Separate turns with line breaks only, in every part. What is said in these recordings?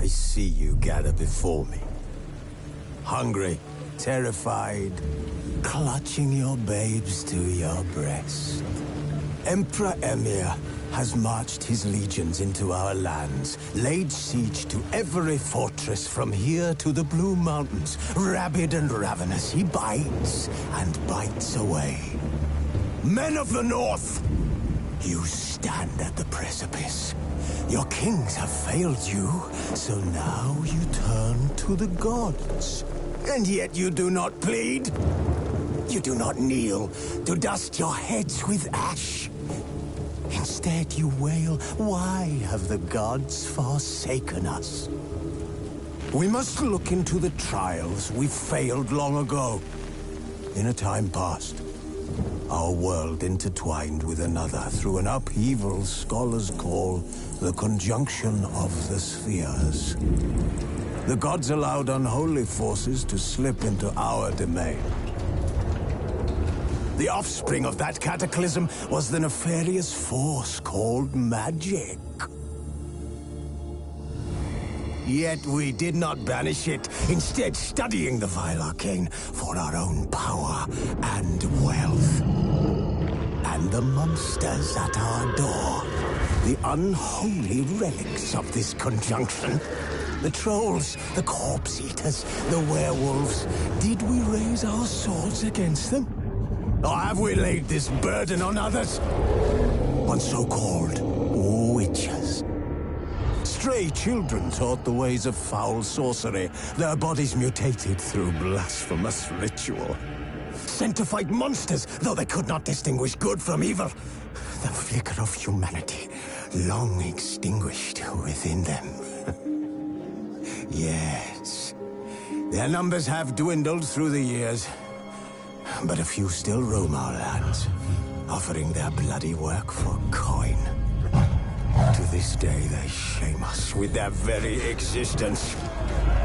see you gather before me. Hungry, terrified, clutching your babes to your breast. Emperor Emhyr has marched his legions into our lands, laid siege to every fortress from here to the Blue Mountains. Rabid and ravenous, he bites and bites away. Men of the North, you stand at the precipice. Your kings have failed you, so now you turn to the gods. And yet you do not plead. You do not kneel to dust your heads with ash. Instead you wail, why have the gods forsaken us? We must look into the trials we failed long ago. In a time past, our world intertwined with another through an upheaval scholars call the conjunction of the spheres. The gods allowed unholy forces to slip into our domain. The offspring of that cataclysm was the nefarious force called magic. Yet we did not banish it, instead studying the vile arcane for our own power and wealth. And the monsters at our door, the unholy relics of this conjunction. The trolls, the corpse eaters, the werewolves. Did we raise our swords against them? Or have we laid this burden on others? On so-called witches. Stray children taught the ways of foul sorcery, their bodies mutated through blasphemous ritual. Sent to fight monsters, though they could not distinguish good from evil. The flicker of humanity, long extinguished within them. Yes, their numbers have dwindled through the years. But a few still roam our lands, offering their bloody work for coin. To this day, they shame us with their very existence.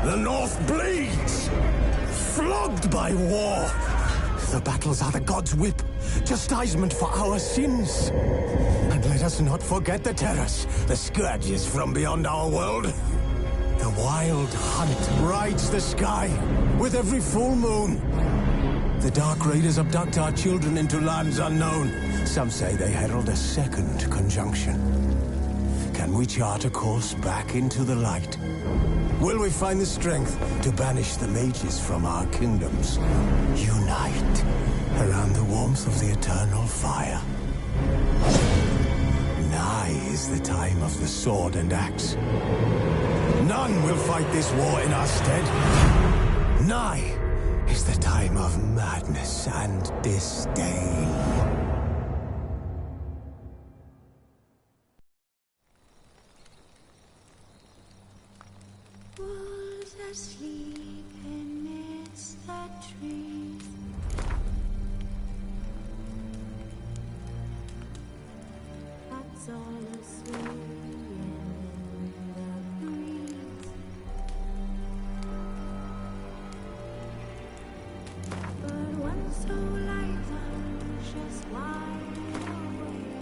The North bleeds, flogged by war. The battles are the gods' whip, chastisement for our sins. And let us not forget the terrors, the scourges from beyond our world. The wild hunt rides the sky with every full moon. The Dark Raiders abduct our children into lands unknown. Some say they herald a second conjunction. Can we chart a course back into the light? Will we find the strength to banish the mages from our kingdoms? Unite around the warmth of the eternal fire. Nigh is the time of the sword and axe. None will fight this war in our stead. Nigh is the time of madness and disdain.
Was asleep amidst the trees. That's all asleep in the breeze. But one so light, just wide awake.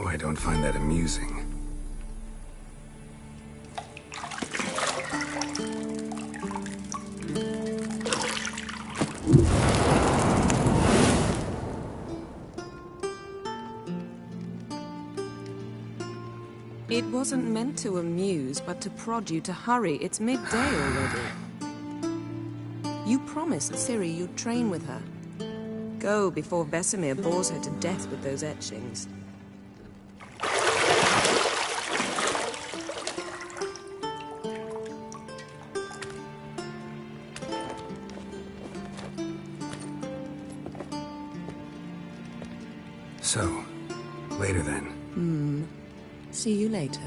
No, I don't find that amusing.
It wasn't meant to amuse, but to prod you to hurry. It's midday already. You promised Ciri you'd train with her. Go before Vesemir bores her to death with those etchings.
So, later then.
See you later.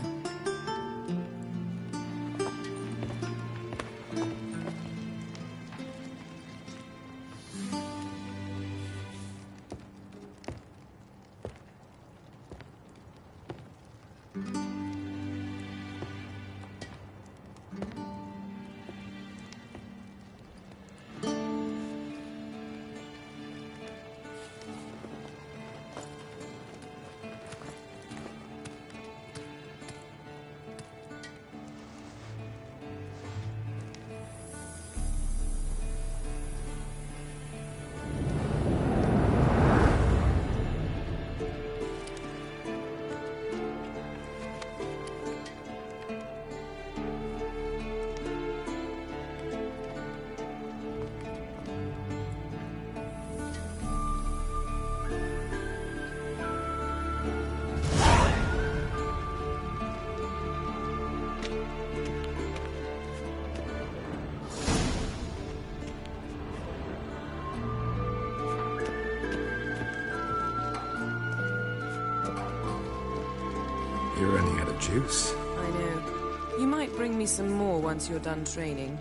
You're running out of juice.
I know. You might bring me some more once you're done training.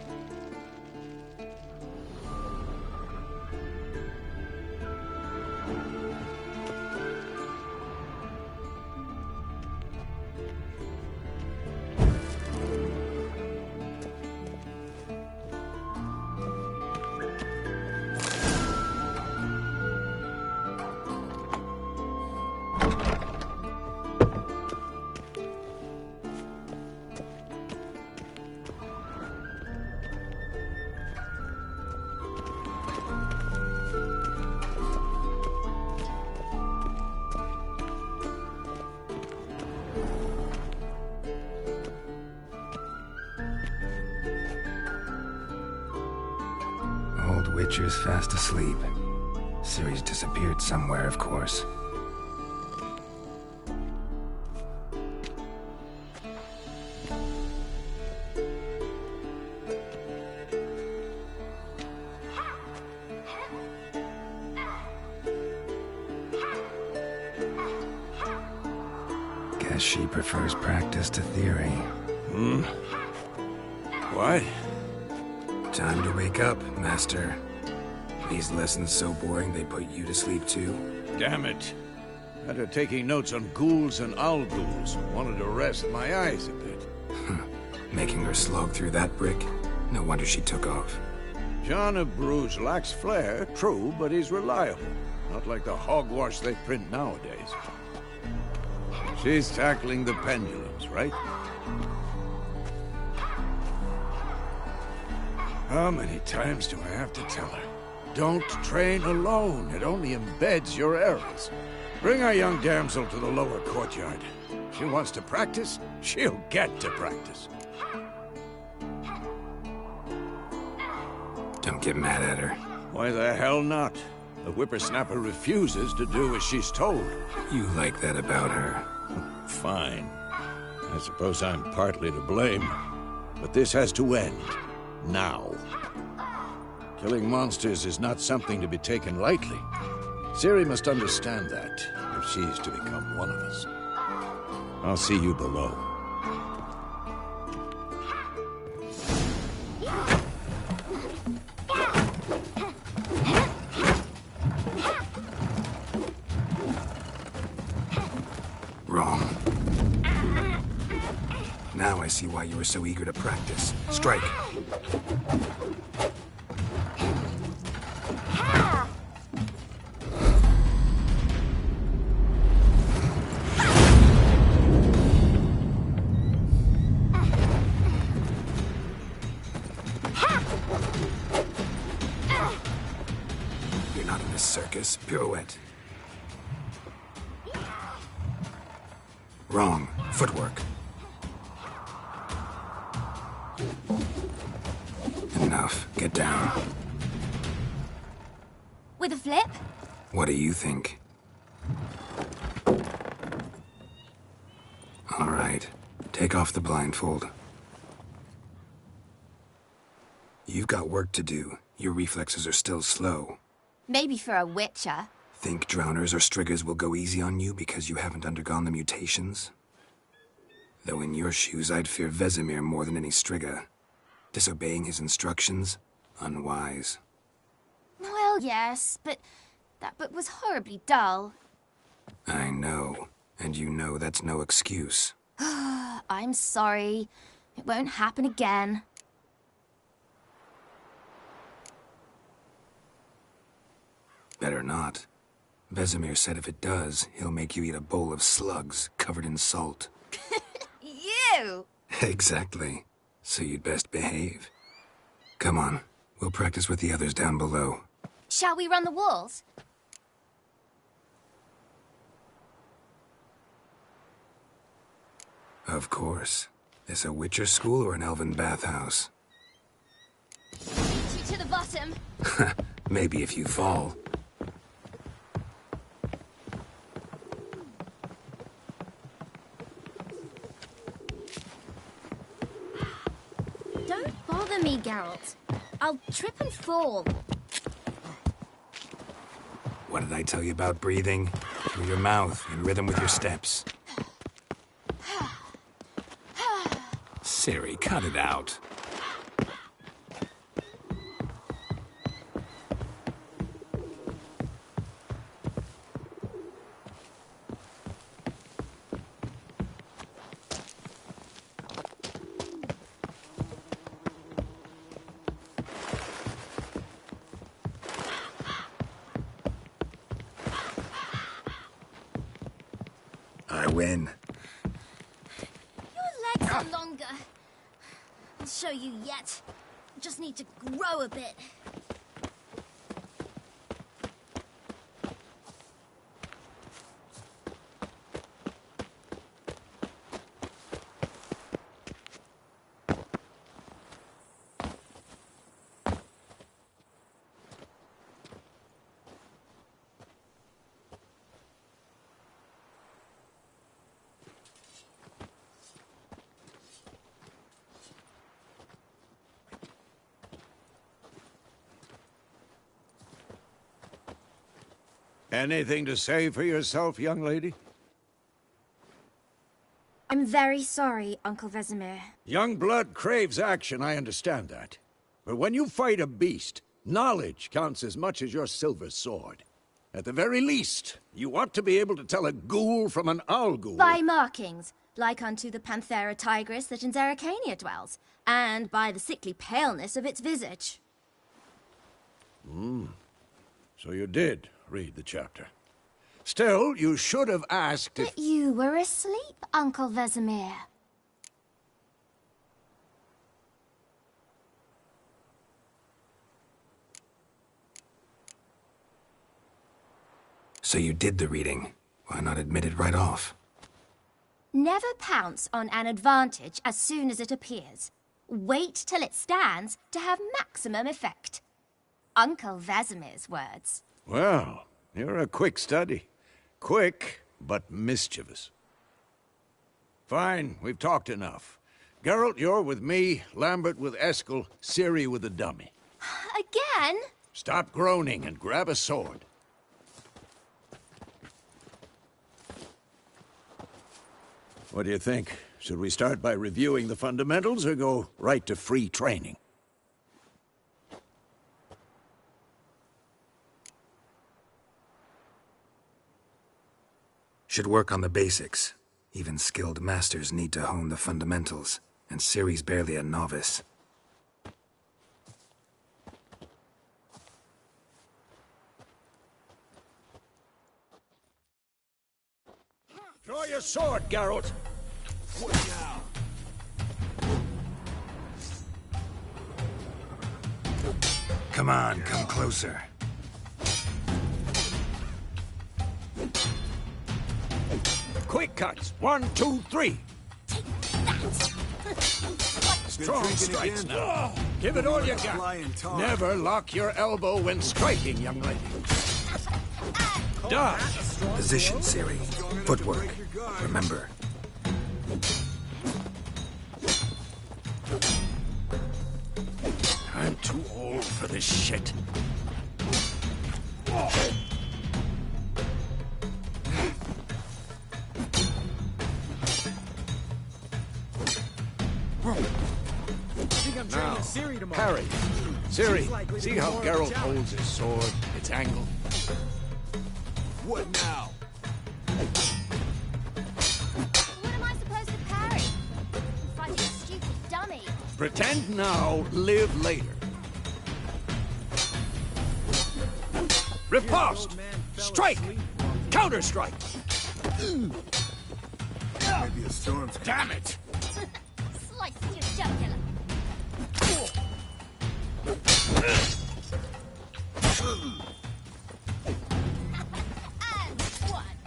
Old Witcher's fast asleep. Ciri's disappeared somewhere, of course. Guess she prefers practice to theory.
What?
Time to wake up, Master. These lessons so boring they put you to sleep too.
Damn it. After taking notes on ghouls and owl ghouls, wanted to rest my eyes a bit.
Making her slog through that brick? No wonder she took off.
John of Bruges lacks flair, true, but he's reliable. Not like the hogwash they print nowadays. She's tackling the pendulums, right? How many times do I have to tell her? Don't train alone. It only embeds your errors. Bring our young damsel to the lower courtyard. She wants to practice, she'll get to practice.
Don't get mad at her.
Why the hell not? The whippersnapper refuses to do as she's told.
You like that about her.
Fine. I suppose I'm partly to blame. But this has to end. Now. Killing monsters is not something to be taken lightly. Ciri must understand that, if she's to become one of us. I'll see you below.
Wrong. Now I see why you were so eager to practice. Strike. Not in a circus. Pirouette. Wrong. Footwork. Enough. Get down.
With a flip?
What do you think? All right. Take off the blindfold. You've got work to do. Your reflexes are still slow.
Maybe for a witcher.
Think drowners or striggers will go easy on you because you haven't undergone the mutations? Though in your shoes, I'd fear Vesemir more than any strigger. Disobeying his instructions? Unwise.
Well, yes, but that book was horribly dull.
I know. And you know that's no excuse.
I'm sorry. It won't happen again.
Better not. Vesemir said if it does, he'll make you eat a bowl of slugs covered in salt.
You!
Exactly. So you'd best behave. Come on. We'll practice with the others down below.
Shall we run the walls?
Of course. This a Witcher school or an elven bathhouse?
Beat you to the bottom.
Maybe if you fall.
Don't bother me, Geralt. I'll trip and fall.
What did I tell you about breathing? Through your mouth, in rhythm with your steps. Ciri, cut it out. I win.
Your legs are longer. I'll show you yet. Just need to grow a bit.
Anything to say for yourself, young lady?
I'm very sorry, Uncle Vesemir.
Young blood craves action, I understand that. But when you fight a beast, knowledge counts as much as your silver sword. At the very least, you ought to be able to tell a ghoul from an owl ghoul.
By markings, like unto the Panthera tigris that in Zerrikania dwells, and by the sickly paleness of its visage.
So you did read the chapter. Still, you should have asked if...
But you were asleep, Uncle Vesemir.
So you did the reading. Why not admit it right off?
Never pounce on an advantage as soon as it appears. Wait till it stands to have maximum effect. Uncle Vesemir's words.
Well, you're a quick study. Quick, but mischievous. Fine, we've talked enough. Geralt, you're with me, Lambert with Eskel, Ciri with the dummy.
Again?
Stop groaning and grab a sword. What do you think? Should we start by reviewing the fundamentals or go right to free training?
Should work on the basics. Even skilled masters need to hone the fundamentals, and Ciri's barely a novice.
Draw your sword, Geralt!
Come on, come closer.
quick cuts. 1, 2, 3. Strong strikes now. Give it all you got. Never lock your elbow when striking, young lady. Dodge.
Position, Ciri. Footwork. Remember.
I'm too old for this shit. Now, parry. Ciri, see how Geralt holds his sword, its angle?
What now?
What am I supposed to parry? Fight you stupid dummy.
Pretend now, live later. Riposte! Strike! Counter-strike!
Maybe a storm's
Damn it!
Slice your jugular. And one.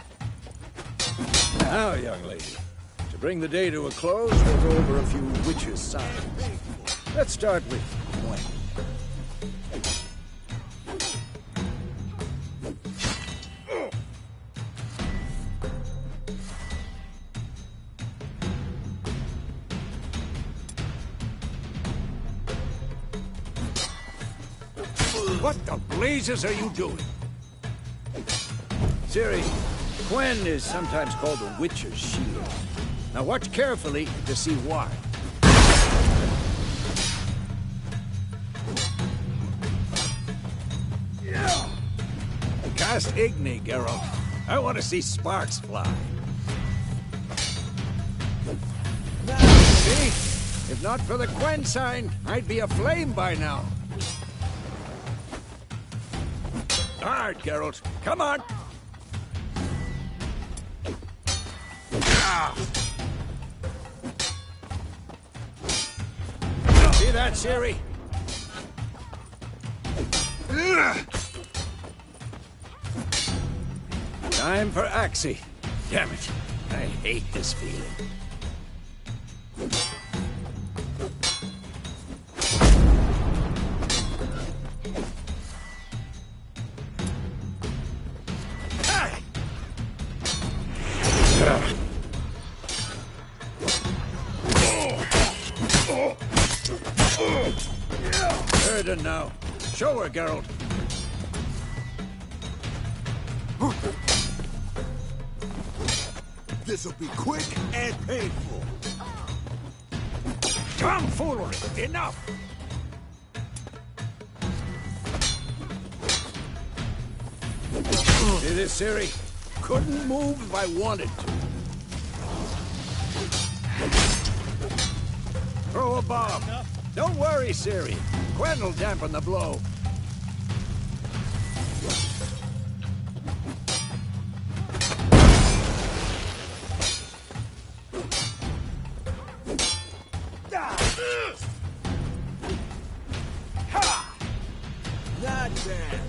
Now, young lady, to bring the day to a close, we'll go over a few witches' signs. Let's start with Gwen. What the blazes are you doing? Ciri, Gwen is sometimes called the Witcher's Shield. Now watch carefully to see why. Cast Igni, Geralt. I want to see sparks fly. See? If not for the Gwen sign, I'd be aflame by now. All right, Geralt. Come on. Ah. See that, Ciri? Time for Axii. Damn it. I hate this feeling. Erden now. Show her, Geralt.
This'll be quick and painful.
Tomfoolery! Enough! See this, Ciri? Couldn't move if I wanted to. Throw a bomb. Don't worry, Ciri. Gwen will dampen the blow.
Not bad.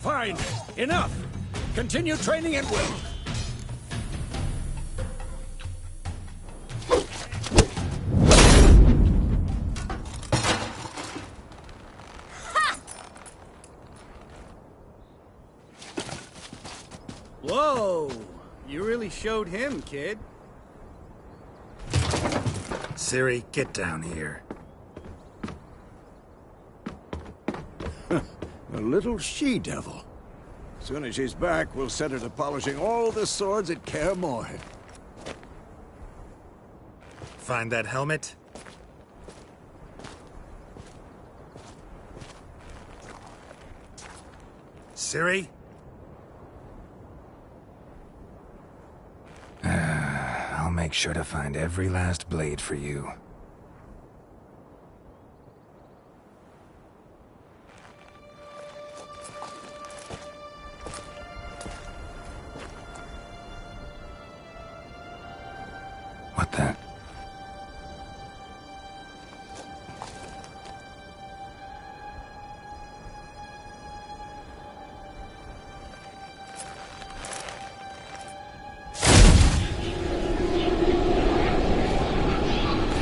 Fine. Enough. Continue training at will.
Whoa! You really showed him, kid.
Ciri, get down here.
A little she-devil. As soon as she's back, we'll set her to polishing all the swords at Kaer Morhen.
Find that helmet?
Ciri?
I'll make sure to find every last blade for you. What the?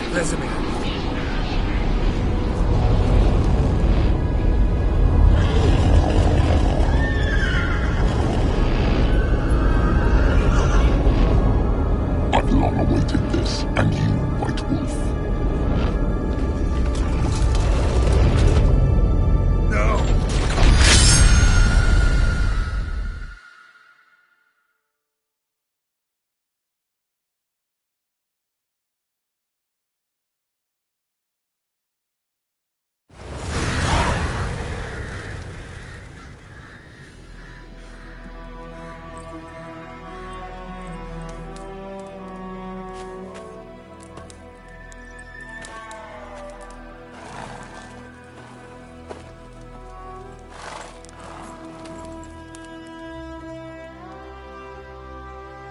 Vesemir.
I've long awaited this, and you, White Wolf.
No!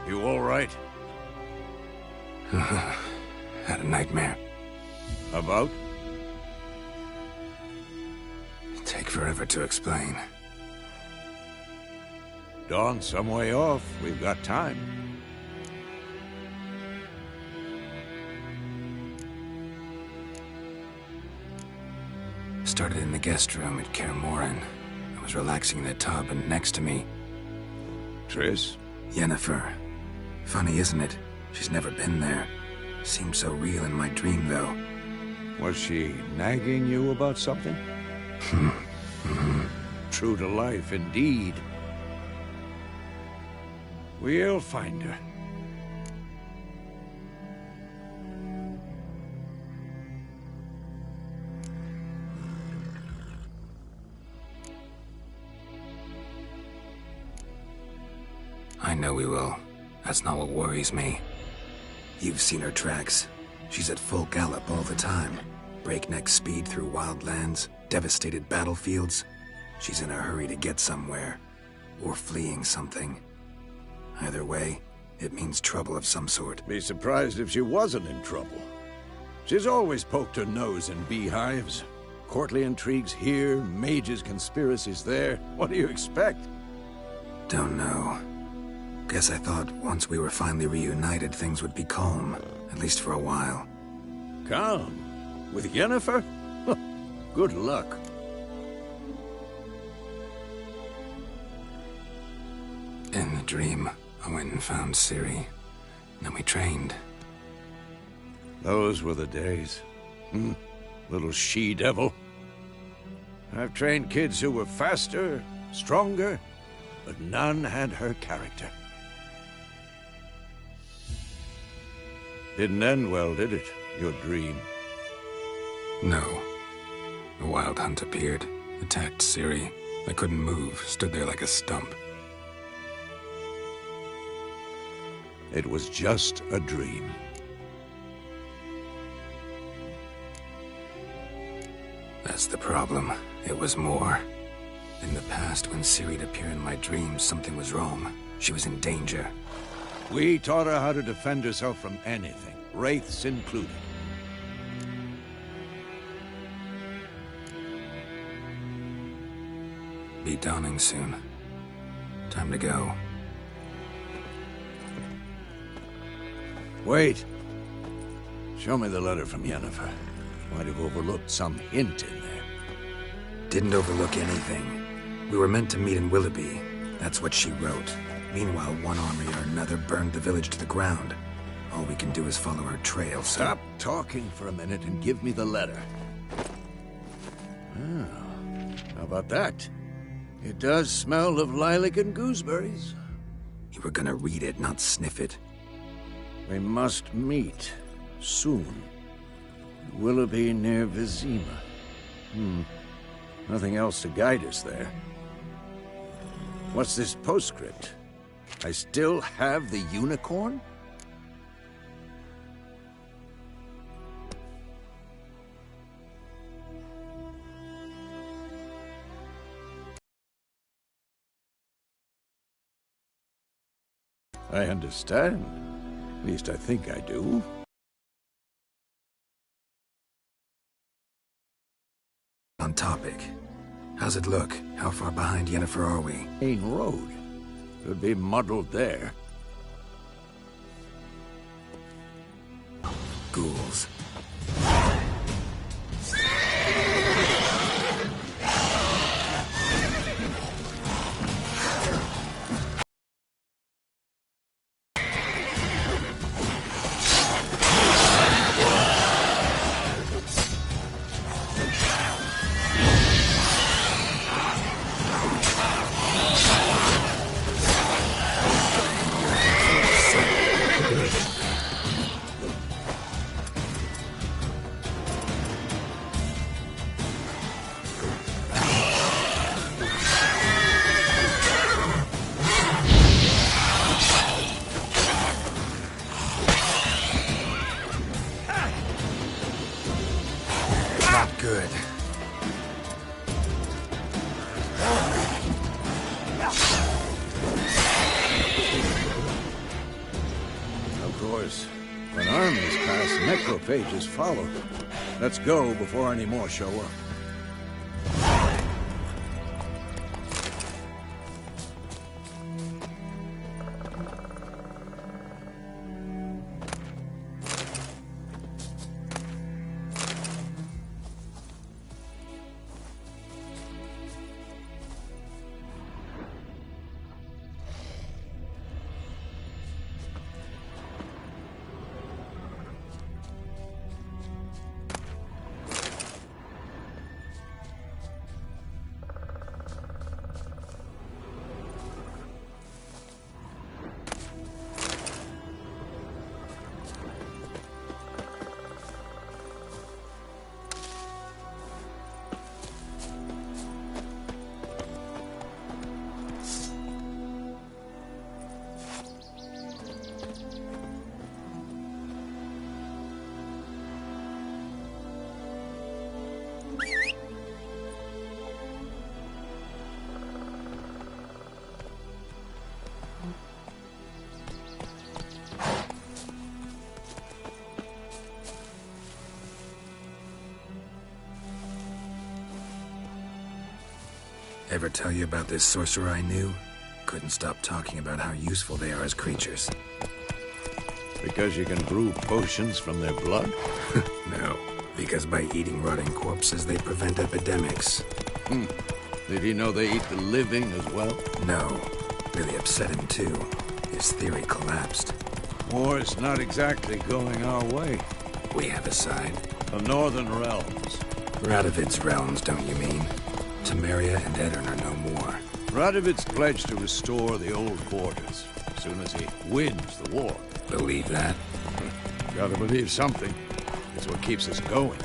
You all right?
Had a nightmare.
About?
Take forever to explain.
Dawn's some way off. We've got time.
Started in the guest room at Kaer Morhen. I was relaxing in the tub, and next to me,
Triss?
Yennefer. Funny, isn't it? She's never been there. Seemed so real in my dream, though.
Was she nagging you about something? True to life, indeed. We'll find her.
I know we will. That's not what worries me. You've seen her tracks. She's at full gallop all the time. Breakneck speed through wild lands, devastated battlefields. She's in a hurry to get somewhere. Or fleeing something. Either way, it means trouble of some sort.
Be surprised if she wasn't in trouble. She's always poked her nose in beehives. Courtly intrigues here, mages' conspiracies there. What do you expect?
Don't know. Guess I thought once we were finally reunited, things would be calm. At least for a while.
Calm? With Yennefer? Good luck.
In the dream, I went and found Ciri. Then we trained.
Those were the days. Little she-devil. I've trained kids who were faster, stronger, but none had her character. Didn't end well, did it? Your dream?
No. A wild hunt appeared, attacked Ciri. I couldn't move, stood there like a stump.
It was just a dream.
That's the problem. It was more. In the past, when Ciri'd appear in my dreams, something was wrong. She was in danger.
We taught her how to defend herself from anything, wraiths included.
Be dawning soon. Time to go.
Wait. Show me the letter from Yennefer. Might have overlooked some hint in there.
Didn't overlook anything. We were meant to meet in Willoughby. That's what she wrote. Meanwhile, one army or another burned the village to the ground. All we can do is follow her trail, so...
Stop talking for a minute and give me the letter. Oh, how about that? It does smell of lilac and gooseberries.
You were gonna read it, not sniff it.
We must meet. Soon. Willoughby near Vizima. Nothing else to guide us there. What's this postscript? I still have the unicorn? I understand. At least I think I do.
On topic. How's it look? How far behind Yennefer are we?
Main road. Could be muddled there.
Ghouls. Good.
Of course, when armies pass, necrophages follow. Let's go before any more show up.
Ever tell you about this sorcerer I knew? Couldn't stop talking about how useful they are as creatures.
Because you can brew potions from their blood?
No, because by eating rotting corpses, they prevent epidemics.
Did he know they eat the living as well?
No, really upset him too. His theory collapsed.
War's not exactly going our way.
We have a side.
The Northern Realms.
Radovid's realms, don't you mean? Temeria and Edirn are no more.
Radovid's pledged to restore the old borders as soon as he wins the war.
Believe that?
Gotta believe something. It's what keeps us going.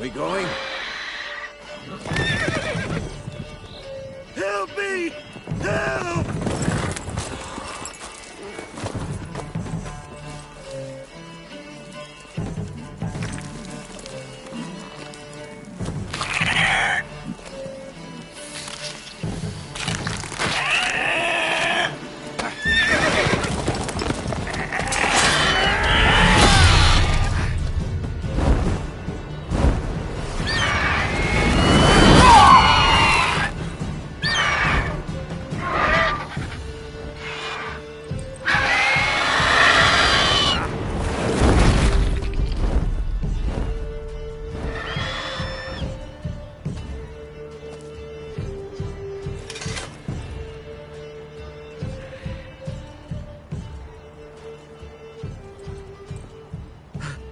We going? Help me! Help!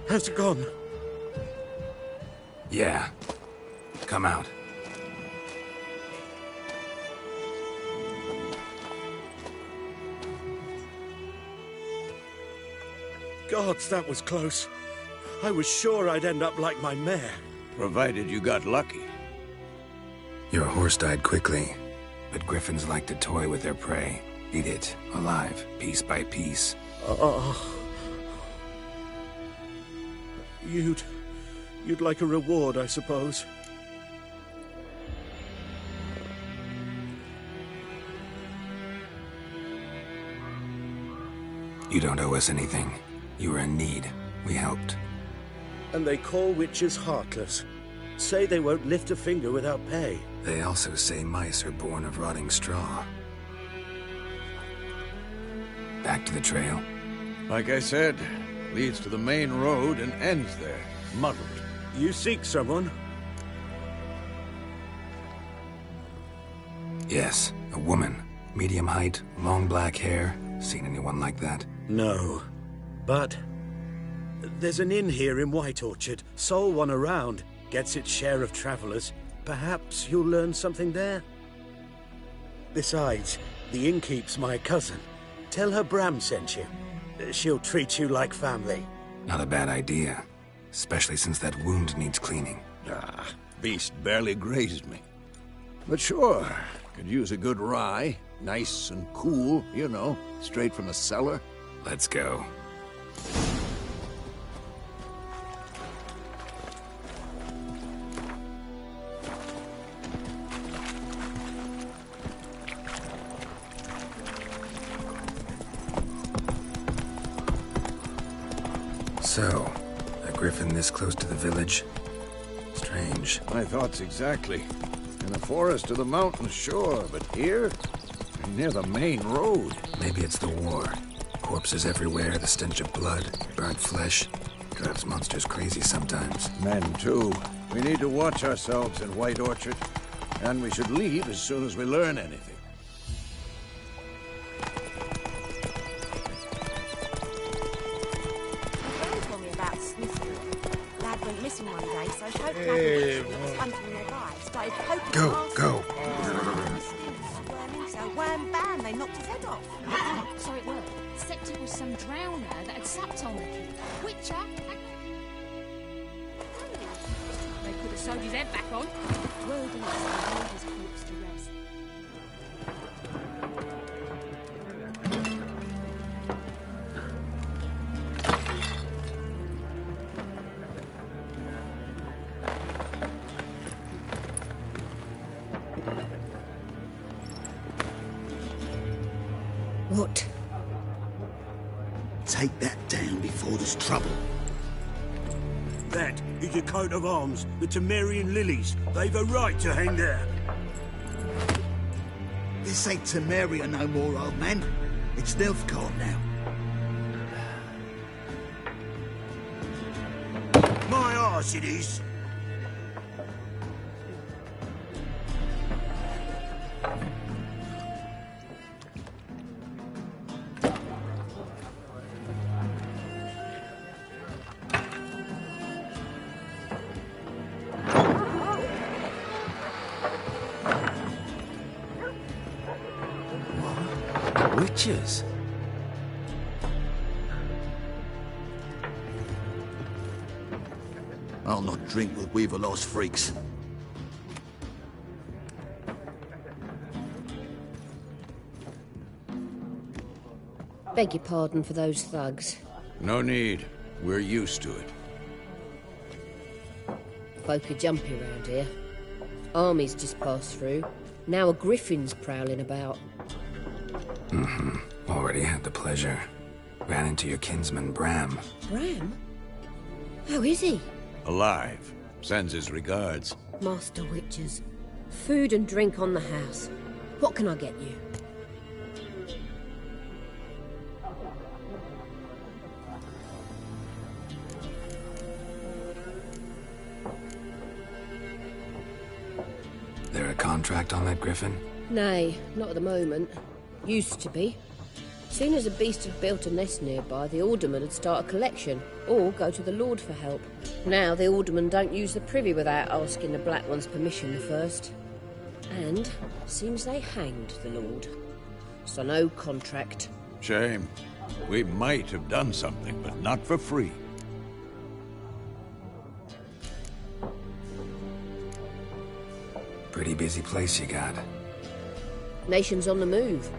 Has it gone?
Yeah. Come out.
Gods, that was close.
I was sure I'd end up like my mare.
Provided you got lucky.
Your horse died quickly, but griffins like to toy with their prey. Eat it, alive, piece by piece.
You'd like a reward, I suppose.
You don't owe us anything. You were in need. We helped.
And they call witches heartless. Say they won't lift a finger without pay.
They also say mice are born of rotting straw. Back to the trail.
Like I said, leads to the main road and ends there, muddled.
You seek someone?
Yes, a woman. Medium height, long black hair. Seen anyone like that?
No. But there's an inn here in White Orchard. Sole one around. Gets its share of travelers. Perhaps you'll learn something there? Besides, the innkeep's my cousin. Tell her Bram sent you. She'll treat you like family.
Not a bad idea. Especially since that wound needs cleaning.
Beast barely grazed me. But sure, could use a good rye. Nice and cool, you know, straight from the cellar.
Let's go. So, a griffin this close to the village? Strange.
My thoughts exactly. In the forest or the mountains, sure, but here? Near the main road.
Maybe it's the war. Corpses everywhere, the stench of blood, burnt flesh. Drives monsters crazy sometimes.
Men, too. We need to watch ourselves in White Orchard. And we should leave as soon as we learn anything.
Friend told me about Sniffy. Lad went missing one day, so I hope Lad was hunting their guys. Started poking
Go.
So wham bam, they knocked his head off.
So it was. Except it was some drowner that had supped on the kid. Witcher. They could have sewed his head back on. Word is, they laid his corpse to rest.
What?
Take that down before there's trouble.
That is a coat of arms, the Temerian lilies. They've a right to hang there.
This ain't Temeria no more, old man. It's Nilfgaard now.
My arse it is.
Witches?
I'll not drink with Weaverlost freaks.
Beg your pardon for those thugs.
No need. We're used to it.
Folk are jumpy around here. Armies just passed through. Now a griffin's prowling about.
Already had the pleasure. Ran into your kinsman, Bram.
Bram? How is he?
Alive. Sends his regards.
Master Witches. Food and drink on the house. What can I get you?
There a contract on that griffin?
Nay, not at the moment. Used to be. Soon as a beast had built a nest nearby, the alderman would start a collection, or go to the Lord for help. Now the alderman don't use the privy without asking the Black One's permission first. And seems they hanged the Lord. So no contract.
Shame. We might have done something, but not for free.
Pretty busy place you got.
Nations on the move.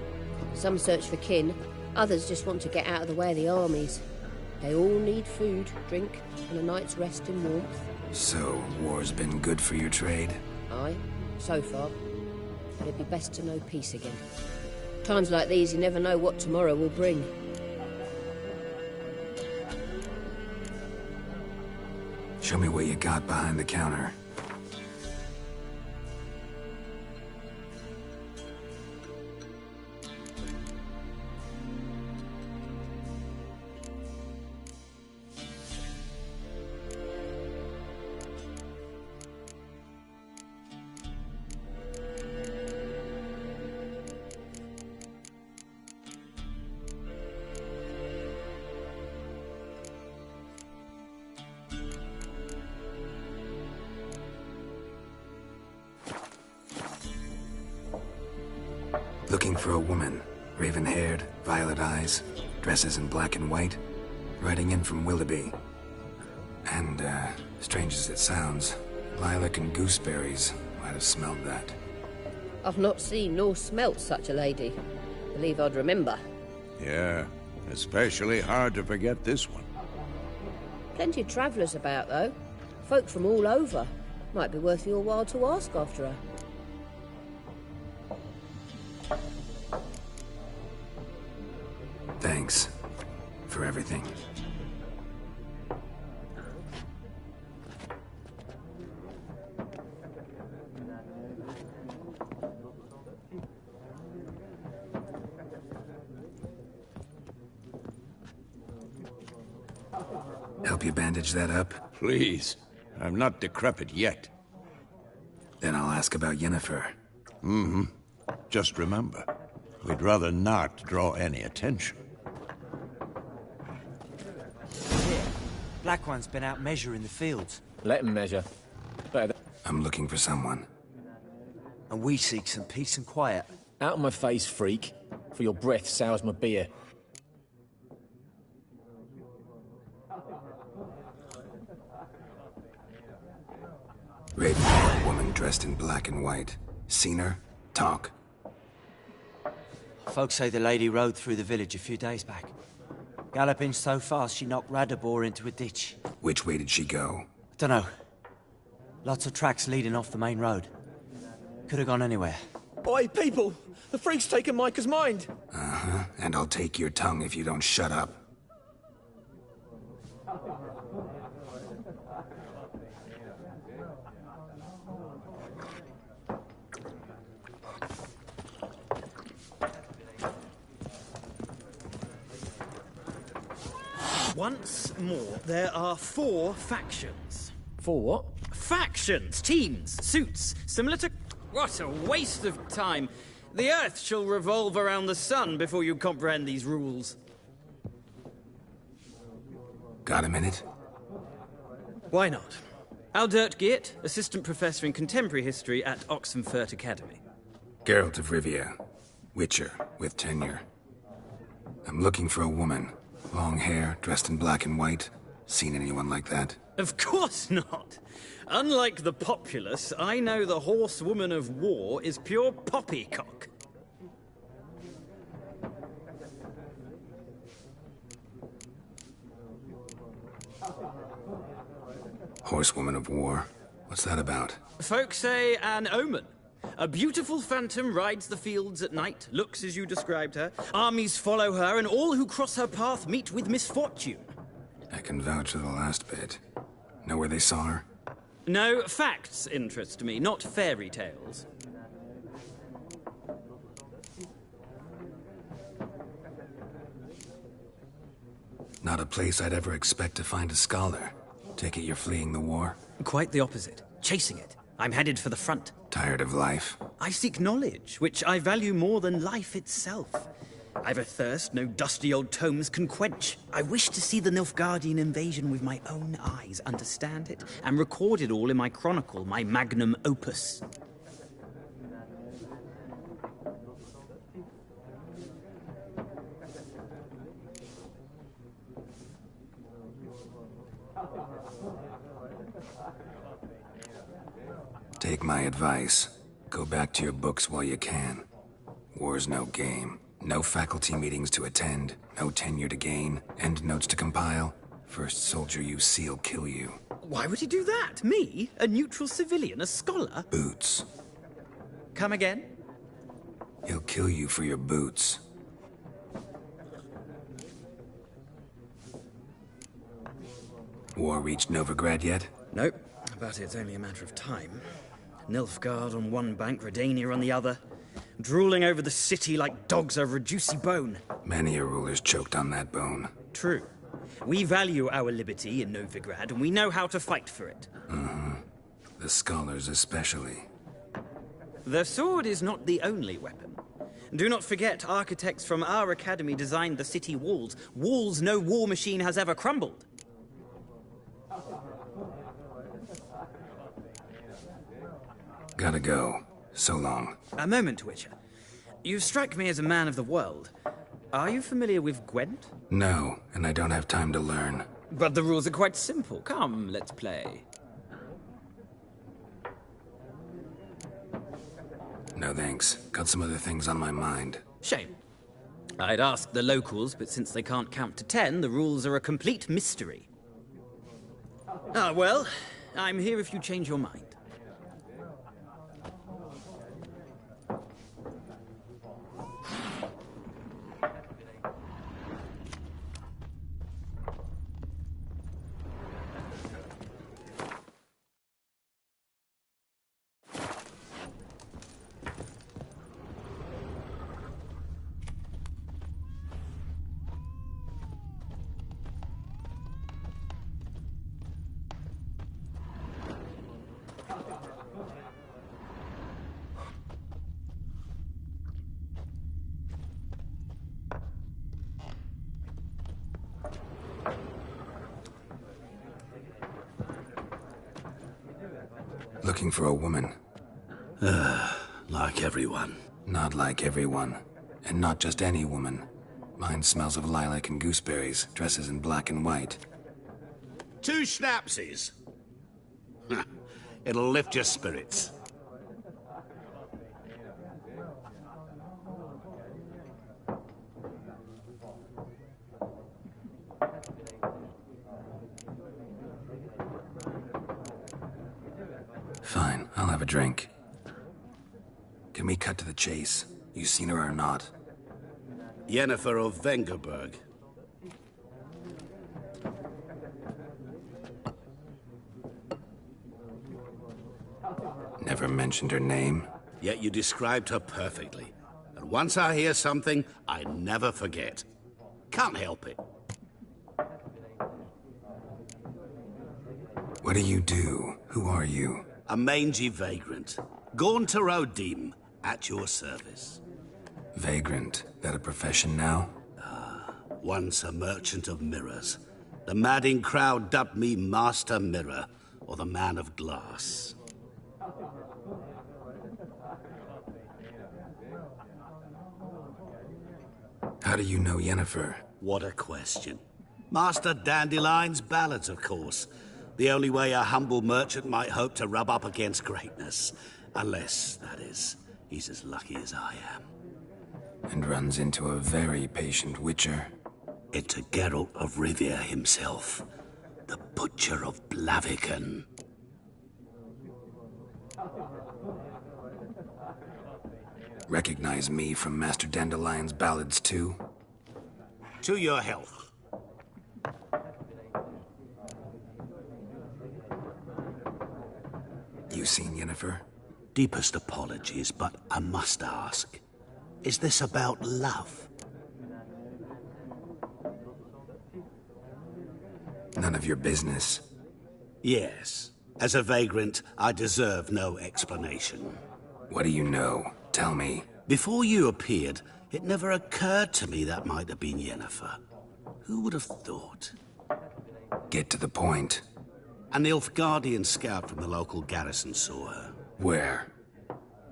Some search for kin, others just want to get out of the way of the armies. They all need food, drink, and a night's rest in warmth.
So, war's been good for your trade?
Aye, so far. But it'd be best to know peace again. Times like these, you never know what tomorrow will bring.
Show me what you got behind the counter. Looking for a woman. Raven-haired, violet eyes, dresses in black and white. Riding in from Willoughby. And, strange as it sounds, lilac and gooseberries might have smelled that.
I've not seen nor smelt such a lady. Believe I'd remember.
Yeah, especially hard to forget this one.
Plenty of travellers about, though. Folk from all over. Might be worth your while to ask after her.
Thanks for everything. Help you bandage that up?
Please. I'm not decrepit yet.
Then I'll ask about Yennefer.
Mm-hmm. Just remember, we'd rather not draw any attention.
Here, Black One's been out measuring the fields.
Let him measure. Better
I'm looking for someone.
And we seek some peace and quiet.
Out of my face, freak. For your breath sours my beer.
Raven-haired woman dressed in black and white. Seen her? Talk.
Folks say the lady rode through the village a few days back. Galloping so fast she knocked Radabor into a ditch.
Which way did she go?
Dunno. Lots of tracks leading off the main road. Could have gone anywhere.
Oi, people! The freak's taken Micah's mind!
Uh-huh. And I'll take your tongue if you don't shut up.
Once more, there are 4 factions.
4 what?
Factions, teams, suits, similar to... What a waste of time. The Earth shall revolve around the sun before you comprehend these rules.
Got a minute?
Why not? Aldert Geert, Assistant Professor in Contemporary History at Oxenfurt Academy.
Geralt of Rivia. Witcher, with tenure. I'm looking for a woman. Long hair, dressed in black and white. Seen anyone like that?
Of course not. Unlike the populace, I know the horsewoman of war is pure poppycock.
Horsewoman of war? What's that about?
Folk say an omen. A beautiful phantom rides the fields at night, looks as you described her. Armies follow her, and all who cross her path meet with misfortune.
I can vouch for the last bit. Know where they saw her?
No, facts interest me, not fairy tales.
Not a place I'd ever expect to find a scholar. Take it you're fleeing the war?
Quite the opposite. Chasing it. I'm headed for the front.
Tired of life?
I seek knowledge, which I value more than life itself. I've a thirst no dusty old tomes can quench. I wish to see the Nilfgaardian invasion with my own eyes, understand it, and record it all in my chronicle, my magnum opus.
Take my advice. Go back to your books while you can. War's no game. No faculty meetings to attend, no tenure to gain, end notes to compile. First soldier you see will kill you.
Why would he do that? Me? A neutral civilian? A scholar?
Boots.
Come again?
He'll kill you for your boots. War reached Novigrad yet?
Nope, but it's only a matter of time. Nilfgaard on one bank, Redania on the other. Drooling over the city like dogs over a juicy bone.
Many a ruler's choked on that bone.
True. We value our liberty in Novigrad, and we know how to fight for it.
The scholars especially.
The sword is not the only weapon. Do not forget, architects from our academy designed the city walls. Walls no war machine has ever crumbled.
Gotta go. So long.
A moment, Witcher. You strike me as a man of the world. Are you familiar with Gwent?
No, and I don't have time to learn.
But the rules are quite simple. Come, let's play.
No thanks. Got some other things on my mind.
Shame. I'd ask the locals, but since they can't count to 10, the rules are a complete mystery. Ah, well, I'm here if you change your mind.
Looking for a woman.
Like everyone.
Not like everyone. And not just any woman. Mine smells of lilac and gooseberries, dresses in black and white.
2 schnapsies. It'll lift your spirits.
Fine, I'll have a drink. Can we cut to the chase? You seen her or not?
Yennefer of Vengerberg.
Never mentioned her name?
Yet you described her perfectly. And once I hear something, I never forget. Can't help it.
What do you do? Who are you?
A mangy vagrant. Gone to Rodim, at your service.
Vagrant. That a profession now?
Once a merchant of mirrors. The madding crowd dubbed me Master Mirror, or the Man of Glass.
How do you know Yennefer?
What a question. Master Dandelion's ballads, of course. The only way a humble merchant might hope to rub up against greatness. Unless, that is, he's as lucky as I am.
And runs into a very patient witcher.
Into Geralt of Rivia himself. The Butcher of Blaviken.
Recognize me from Master Dandelion's ballads, too?
To your health.
You seen Yennefer?
Deepest apologies, but I must ask. Is this about love?
None of your business.
Yes. As a vagrant, I deserve no explanation.
What do you know? Tell me.
Before you appeared, it never occurred to me that might have been Yennefer. Who would have thought?
Get to the point.
A Nilfgaardian scout from the local garrison saw her.
Where?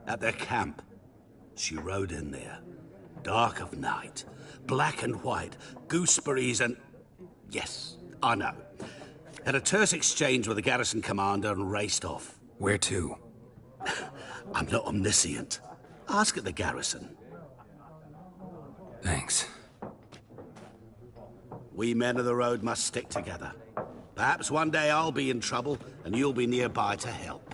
At their camp. She rode in there. Dark of night. Black and white. Gooseberries and... Yes, I know. Had a terse exchange with the garrison commander and raced off.
Where to?
I'm not omniscient. Ask at the garrison.
Thanks.
We men of the road must stick together. Perhaps one day I'll be in trouble, and you'll be nearby to help.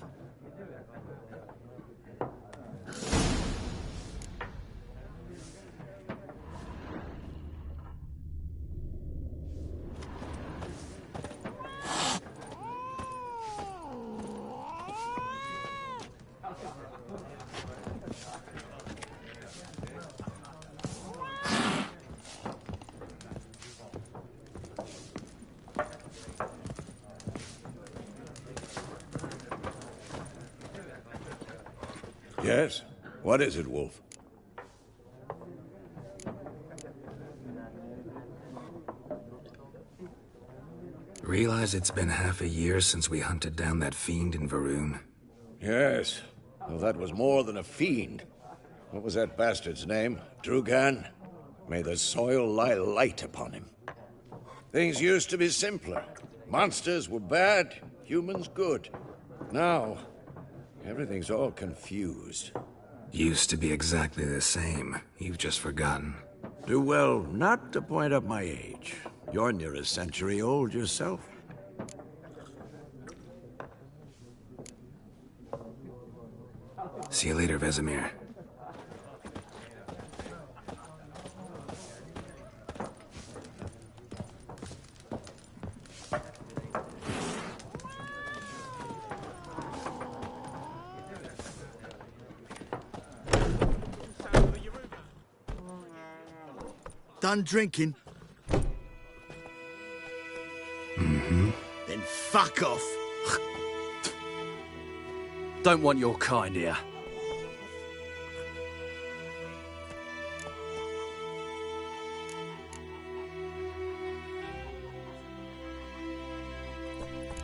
Yes? What is it, Wolf?
Realize it's been half a year since we hunted down that fiend in Varun?
Yes. Well, that was more than a fiend. What was that bastard's name? Drugan? May the soil lie light upon him. Things used to be simpler. Monsters were bad, humans good. Now, everything's all confused.
Used to be exactly the same. You've just forgotten.
Do well not to point up my age. You're near a century old yourself.
See you later, Vesemir.
Done drinking?
Mm-hmm.
Then fuck off.
Don't want your kind here.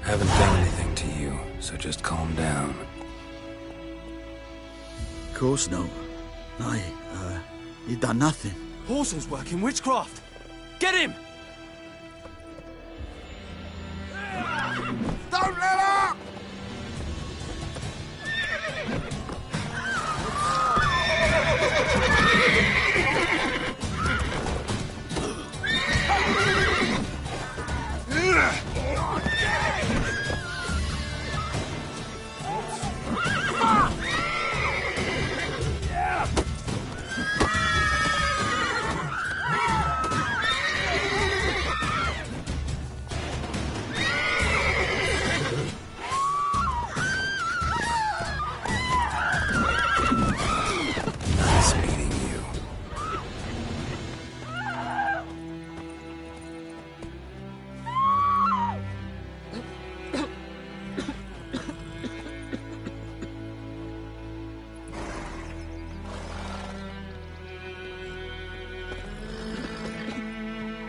Haven't done anything to you, so just calm down.
Of course not. You done nothing.
Horsel's working witchcraft. Get him!
Don't let up!
Nice meeting you.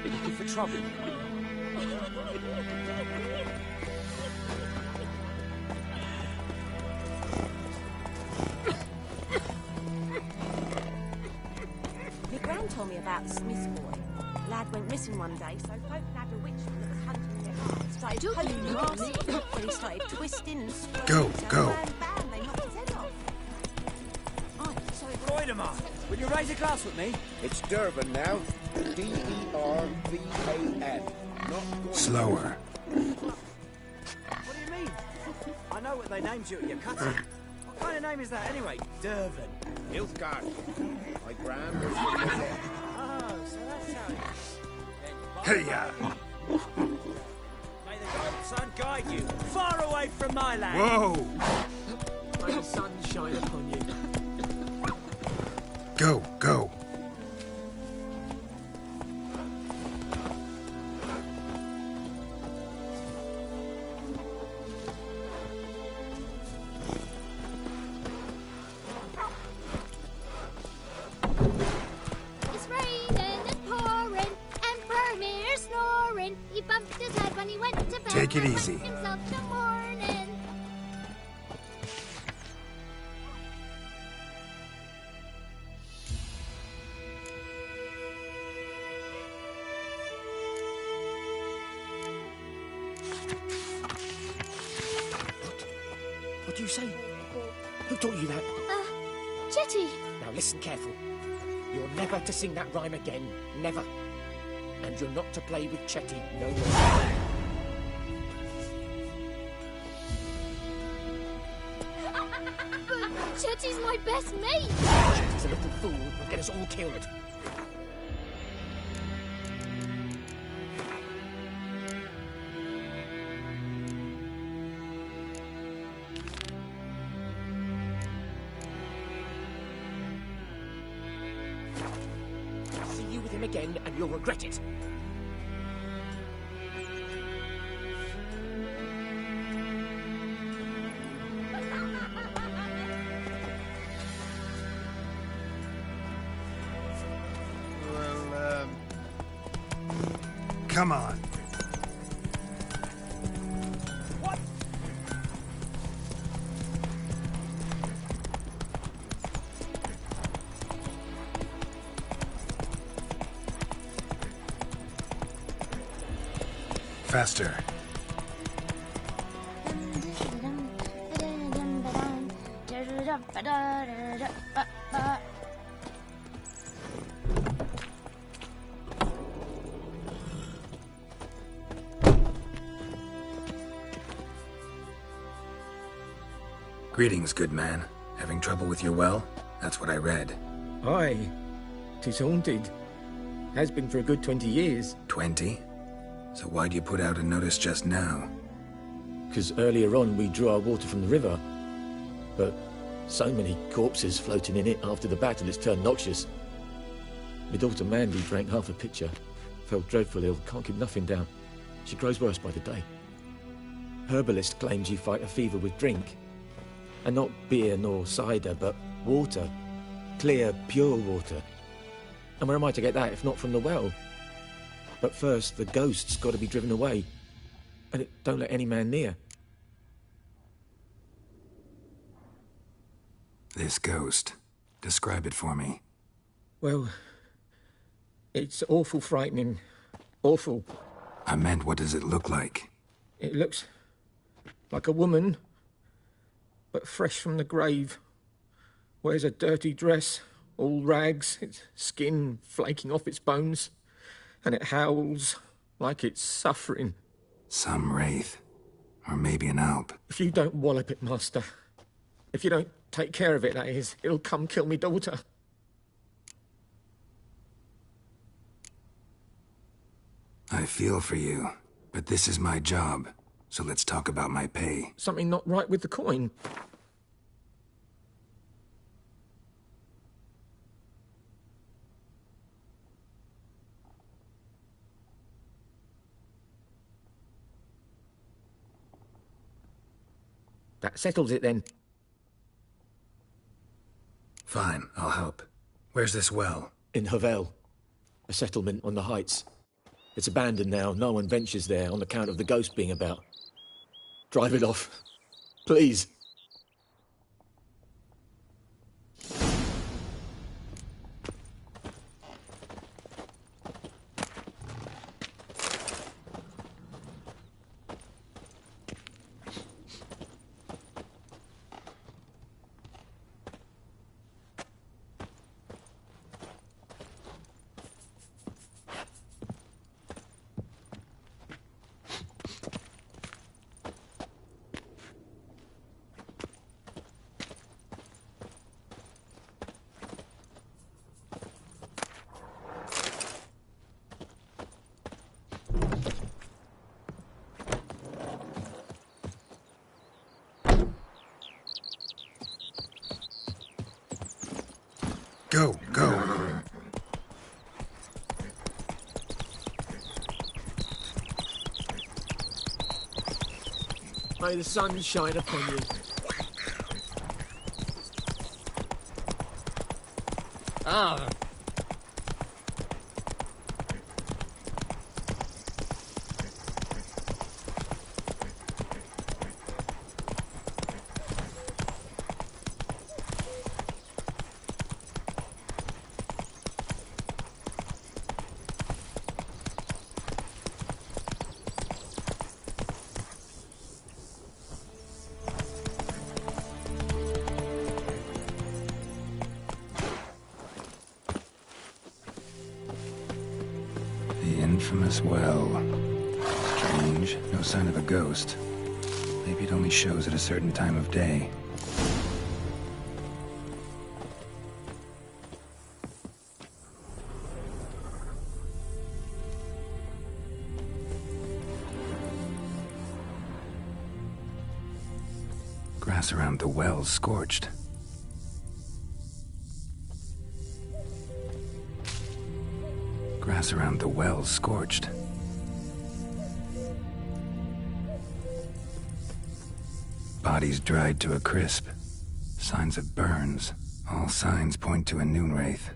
Looking for trouble?
My gran told me about the Smith boy. Lad went missing one day, so folk nabbed a witchman that was hunting their heart. Started poking the rascal, when he started twisting and squirming.
Go,
so
go.
Bam, they knocked his head off. Aye, so
Roydemar, will you raise a glass with me?
It's Dervan now. D-E-R-V-A-N. Not
Slower.
What do you mean? I know what they named you at your cutting. What kind of name is that anyway? Dervan.
Nilfgaard. My grand was
Oh, so that's how it is.
Hey-ya!
May the gold sun guide you far away from my land.
Whoa!
May the sun shine upon you.
Go, go.
It's raining, it's pouring, and Vermeer's snoring. He bumped his head when he went to bed.
Take it
and
easy.
waked himself till morning.
What do you say?
Who taught you that?
Chetty.
Now listen careful. You're never to sing that rhyme again. Never. And you're not to play with Chetty no more.
But Chetty's my best mate.
Chetty's a little fool who'll get us all killed. See you with him again and you'll regret it.
Come on. Faster. Greetings, good man. Having trouble with your well? That's what I read.
Aye. 'Tis haunted. Has been for a good 20 years.
20? So why'd you put out a notice just now?
'Cause earlier on we drew our water from the river. But so many corpses floating in it after the battle it's turned noxious. My daughter Mandy drank half a pitcher. Felt dreadful ill, can't keep nothing down. She grows worse by the day. Herbalist claims you fight a fever with drink. And not beer nor cider, but water. Clear, pure water. And where am I to get that if not from the well? But first, the ghost's got to be driven away. And it don't let any man near.
This ghost. Describe it for me.
Well, it's awful frightening. Awful.
I meant, what does it look like?
It looks like a woman, but fresh from the grave. Wears a dirty dress, all rags, its skin flaking off its bones. And it howls like it's suffering.
Some wraith. Or maybe an alp.
If you don't wallop it, Master. If you don't take care of it, that is, it'll come kill me daughter.
I feel for you, but this is my job. So let's talk about my pay.
Something not right with the coin. That settles it, then.
Fine, I'll help. Where's this well?
In Havel. A settlement on the heights. It's abandoned now. No one ventures there on account of the ghost being about. Drive it off. Please.
Go, go.
May the sun shine upon you. Ah.
infamous well. Strange, no sign of a ghost. Maybe it only shows at a certain time of day. Grass around the well's scorched. Grass around the well's scorched. Bodies dried to a crisp. Signs of burns. All signs point to a Noonwraith.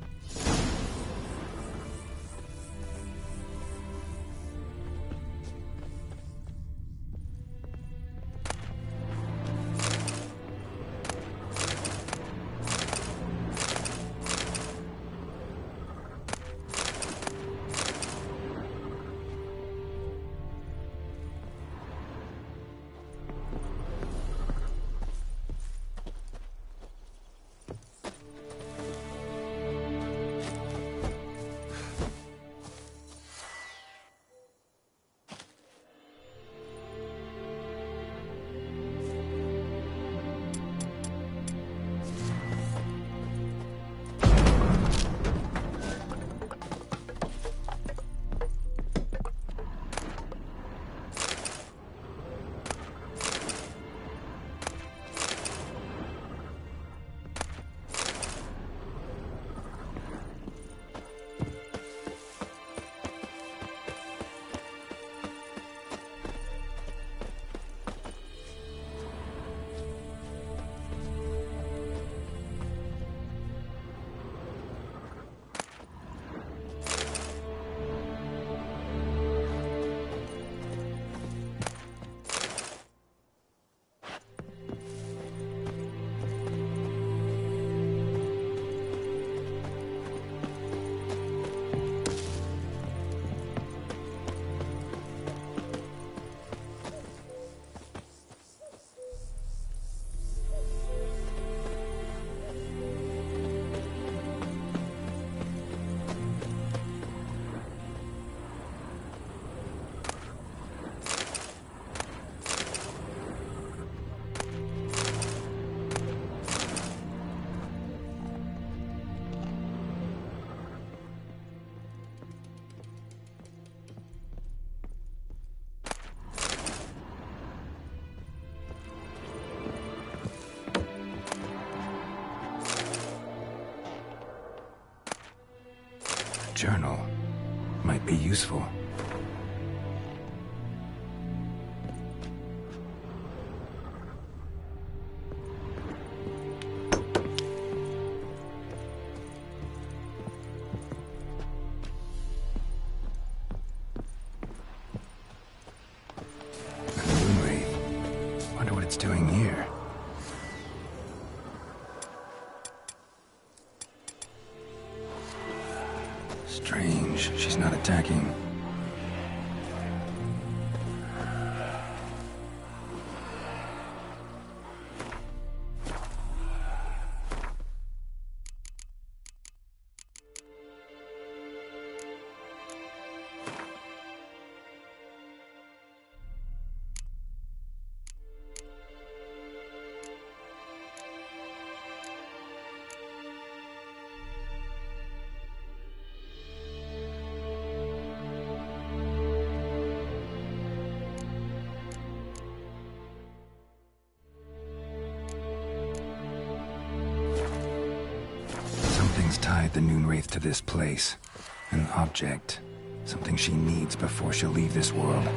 Journal might be useful. A Noonwraith. Wonder what it's doing here. Strange, she's not attacking. Something's tied the Noonwraith to this place. An object. Something she needs before she'll leave this world.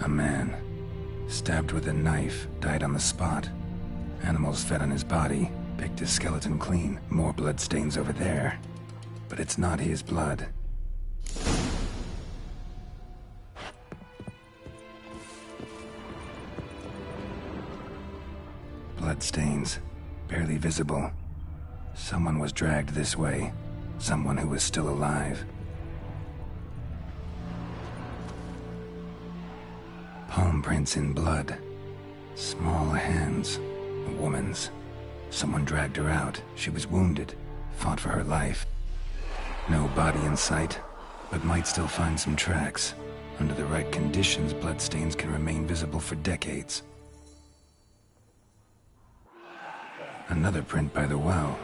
A man, stabbed with a knife, died on the spot. Animals fed on his body, picked his skeleton clean. More blood stains over there. But it's not his blood. bloodstains, barely visible. Someone was dragged this way. Someone who was still alive. Palm prints in blood. Small hands. A woman's. Someone dragged her out. She was wounded. Fought for her life. No body in sight, but might still find some tracks. Under the right conditions, bloodstains can remain visible for decades. Another print by the well.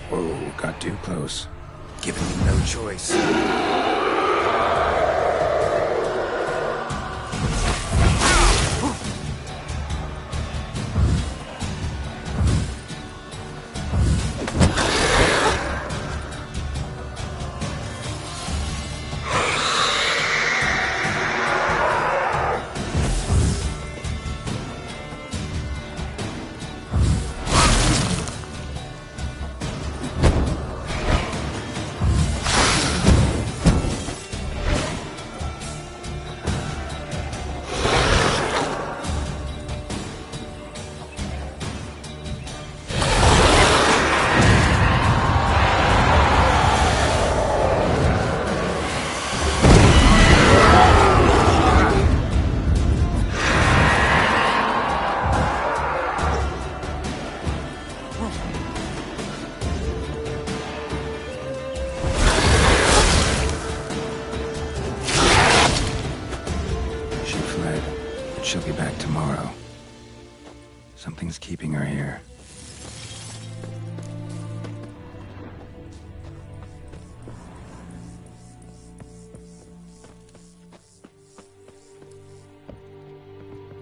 Whoa, got too close. Giving me no choice. She'll be back tomorrow. Something's keeping her here.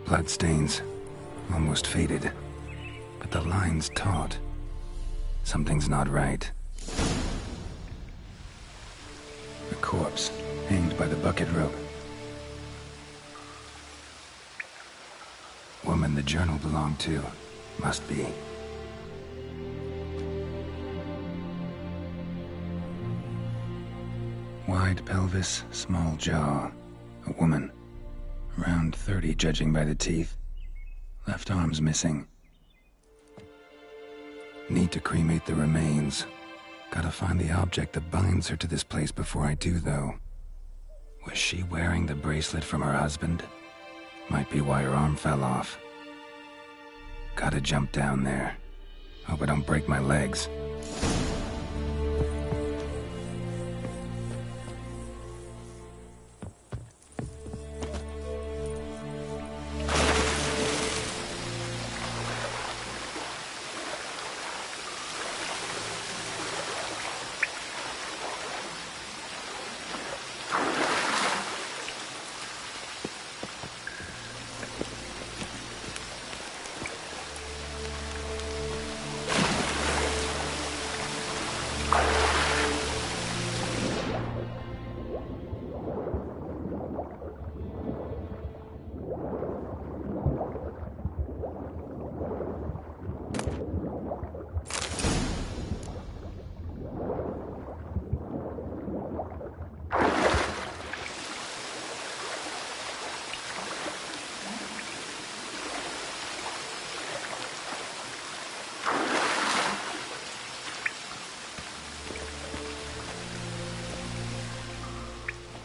Bloodstains. Almost faded. But the line's taut. Something's not right. A corpse, hanged by the bucket rope. Woman the journal belonged to. Must be. Wide pelvis, small jaw. A woman. Around 30, judging by the teeth. Left arm's missing. Need to cremate the remains. Gotta find the object that binds her to this place before I do, though. Was she wearing the bracelet from her husband? Might be why her arm fell off. Gotta jump down there. Hope I don't break my legs.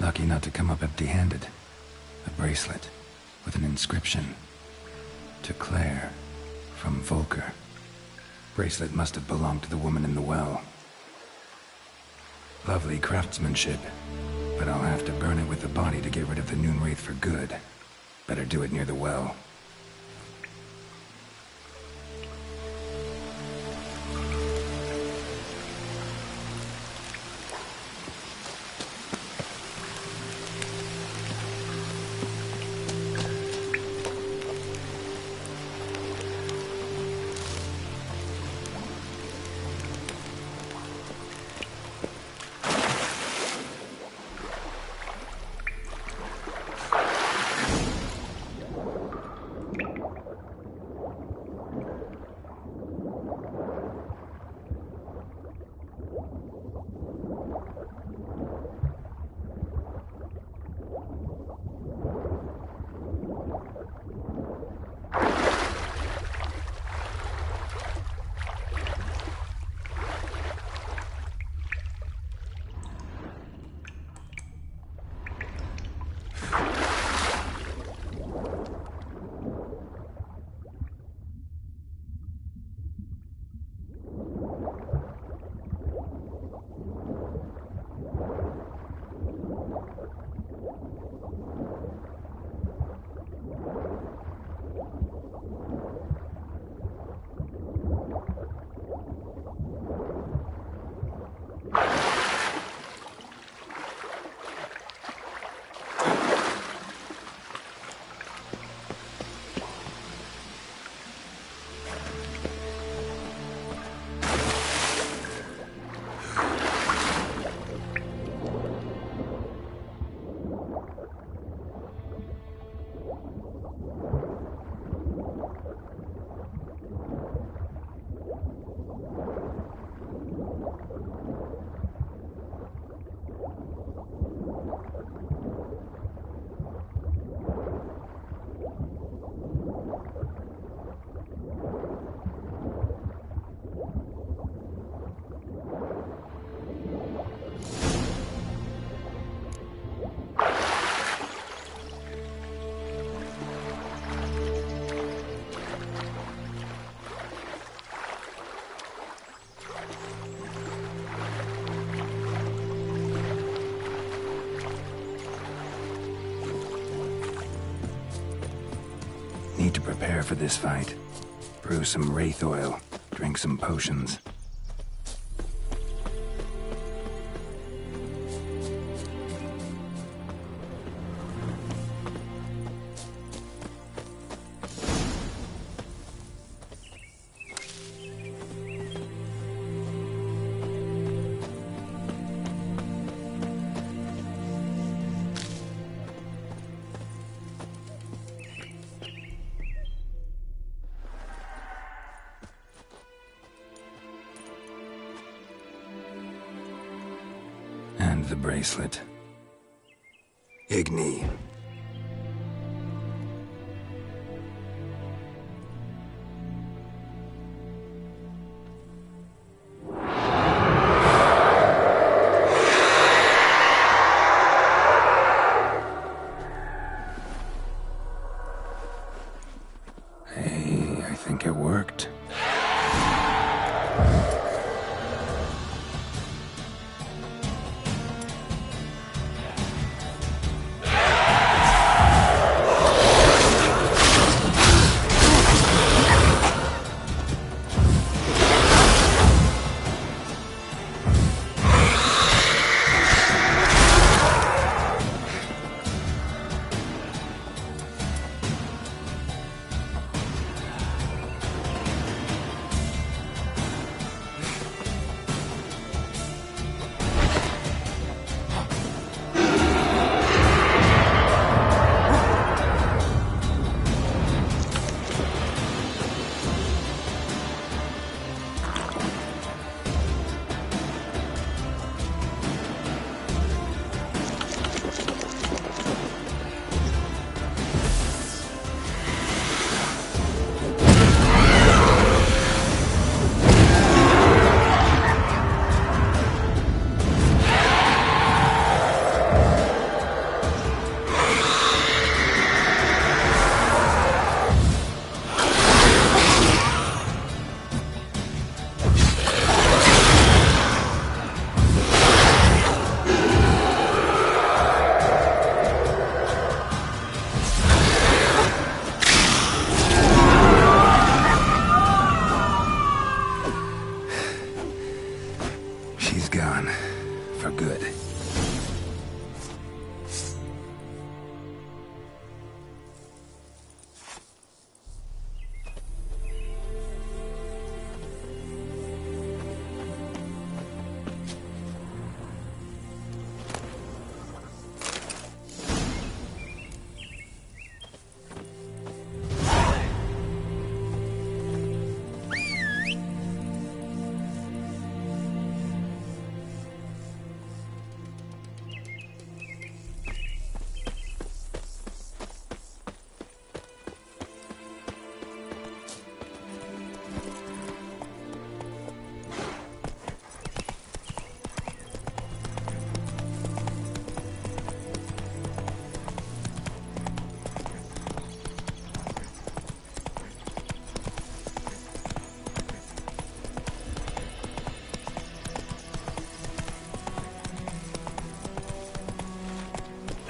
Lucky not to come up empty-handed. A bracelet with an inscription. To Claire, from Volker. Bracelet must have belonged to the woman in the well. Lovely craftsmanship, but I'll have to burn it with the body to get rid of the Noonwraith for good. Better do it near the well. Need to prepare for this fight. Brew some wraith oil, drink some potions. And the bracelet. Igni. Hey, I think it worked.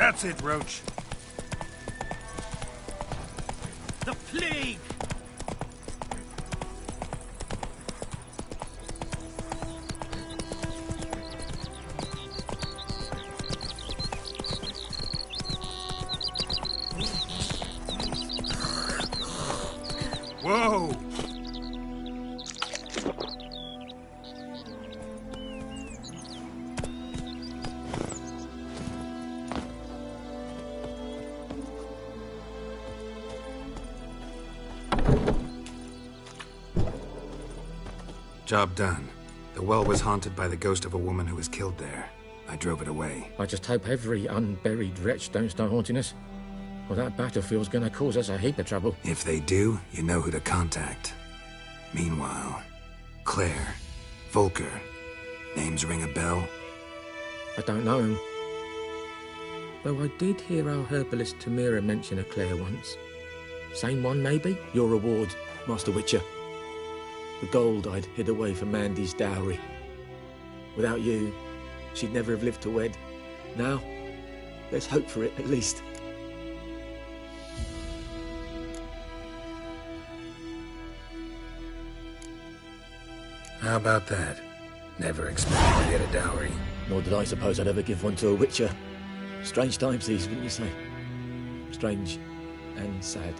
That's it, Roach.
The plague!
Whoa!
Job done. The well was haunted by the ghost of a woman who was killed there. I drove it away.
I just hope every unburied wretch don't start haunting us. Well, that battlefield's gonna cause us a heap of trouble.
If they do, you know who to contact. Meanwhile, Claire, Volker, names ring a bell?
I don't know him. Though I did hear our herbalist Tamira mention a Claire once. Same one, maybe? Your reward, Master Witcher. The gold I'd hid away for Mandy's dowry. Without you, she'd never have lived to wed. Now, let's hope for it, at least.
How about that? Never expected to get a dowry.
Nor did I suppose I'd ever give one to a Witcher. Strange times these, wouldn't you say? Strange and sad.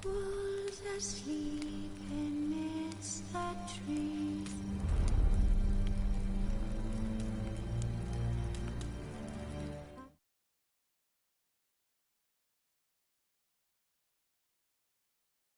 Was asleep amidst the trees.